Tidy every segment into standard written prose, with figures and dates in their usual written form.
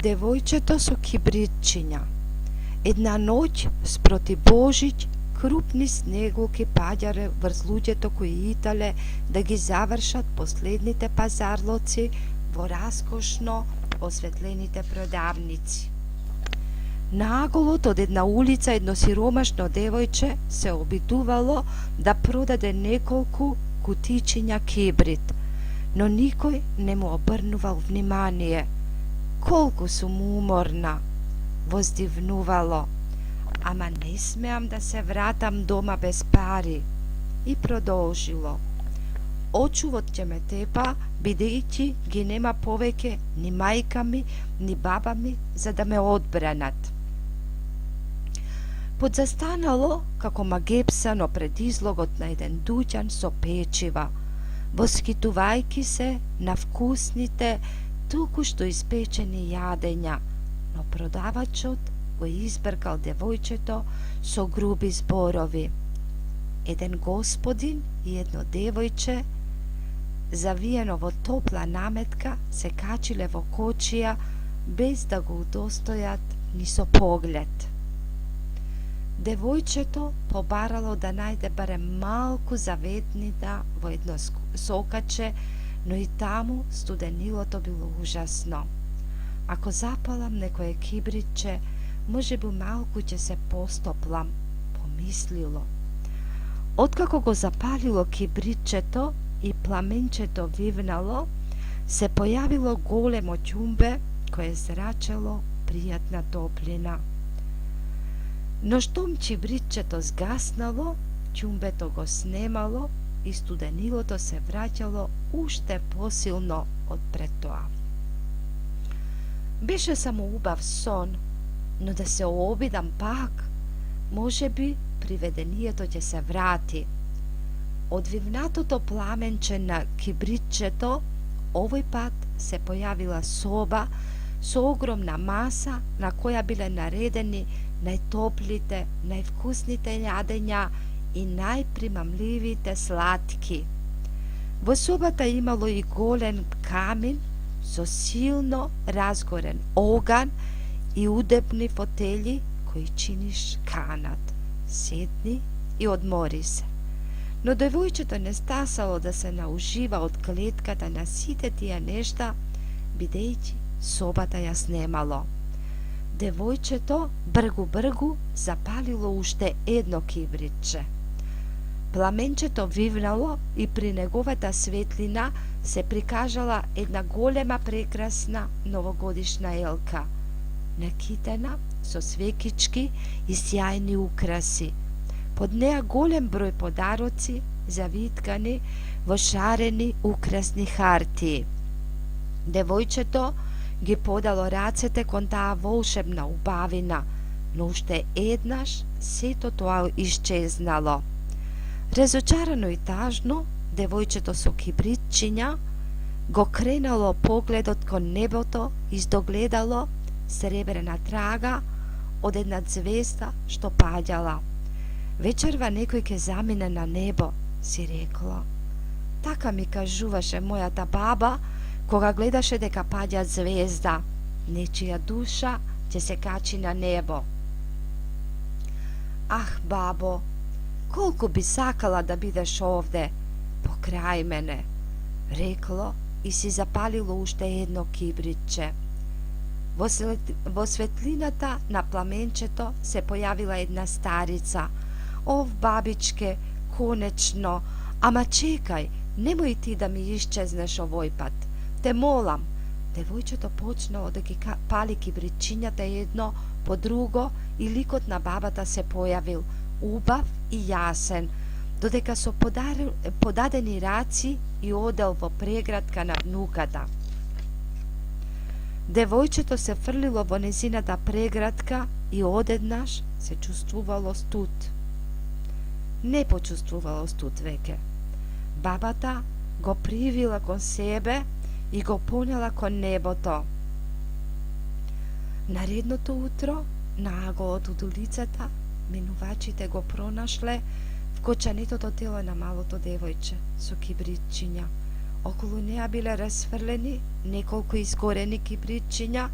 Девојчето со кибритчиња. Една ноќ спроти Божиќ крупни снегулки паѓале врз луѓето кои итале да ги завршат последните пазарлоци во раскошно осветлените продавници. Наголот од една улица едно сиромашно девојче се обидувало да продаде неколку кутичиња кибрит, но никој не му обрнувал внимание. Колку сум уморна, воздивнувало, ама не смеам да се вратам дома без пари. И продолжило. Очувот ќе ме тепа, бидејќи ги нема повеќе ни мајка ми, ни баба ми, за да ме одбранат. Подзастанало како магепсано пред излогот на еден дуќан со печива, восхитувајќи се на вкусните, туку што испечени јадења, но продавачот го избркал девојчето со груби зборови. Еден господин и едно девојче, завиено во топла наметка, се качиле во кочија без да го удостојат ни со поглед. Девојчето побарало да најде барем малку заветнина во едно сокаче, но и таму студенилото било ужасно. Ако запалам некое кибритче, може би малку ќе се постоплам, помислило. Откако го запалило кибритчето и пламенчето вивнало, се појавило големо ќумбе кое зрачело пријатна топлина. Но штом кибритчето згаснало, ќумбето го снемало и студенилото се враќало уште посилно од пред тоа. Беше само убав сон, но да се обидам пак, може би приведението ќе се врати. Од вивнатото пламенче на кибритчето овој пат се појавила соба со огромна маса на која биле наредени најтоплите, највкусните јадења и најпримамливите слатки. Во собата имало и голем камин со силно разгорен оган и удобни фотели кои чиниш канат. Седни и одмори се. Но девојчето не стасало да се наужива од клетката на сите тие нешта, бидејќи собата ја снемало. Девојчето бргу запалило уште едно кибритче. Пламенчето вивнало и при неговата светлина се прикажала една голема прекрасна новогодишна елка, накитена со свекички и сјајни украси. Под неа голем број подароци, завиткани во шарени украсни хартии. Девојчето ги подало рацете кон таа волшебна убавина, но уште еднаш сето тоа исчезнало. Разочарано и тажно, девојчето со кибритчиња го кренало погледот кон небото и здогледало сребрена трага од една звезда што паѓала. Вечерва некој ќе замине на небо, си рекло. Така ми кажуваше мојата баба кога гледаше дека паѓа звезда, нечија душа ќе се качи на небо. Ах, бабо, колку би сакала да бидеш овде, покрај мене, рекло и си запалило уште едно кибритче. Во светлината на пламенчето се појавила една старица. Ов, бабичке, конечно, ама чекај, немој ти да ми исчезнеш овој пат. Те молам. Девојчето почнало да ги пали кибритчињата едно по друго и ликот на бабата се појавил, убав и јасен, додека со подадени раци и одел во преградка на внуката. Девојчето се фрлило во незината преградка и одеднаш се чувствувало студ. Не почувствувало студ веќе. Бабата го привила кон себе и го понела кон небото. Наредното утро, наголот од улицата, минувачите го пронашле вкочанитото тело на малото девојче со кибритчиња. Околу неа биле расфрлени неколку изгорени кибритчиња,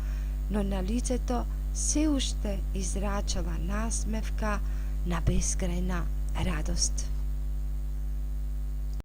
но на лицето се уште израчала насмевка на бескрајна радост.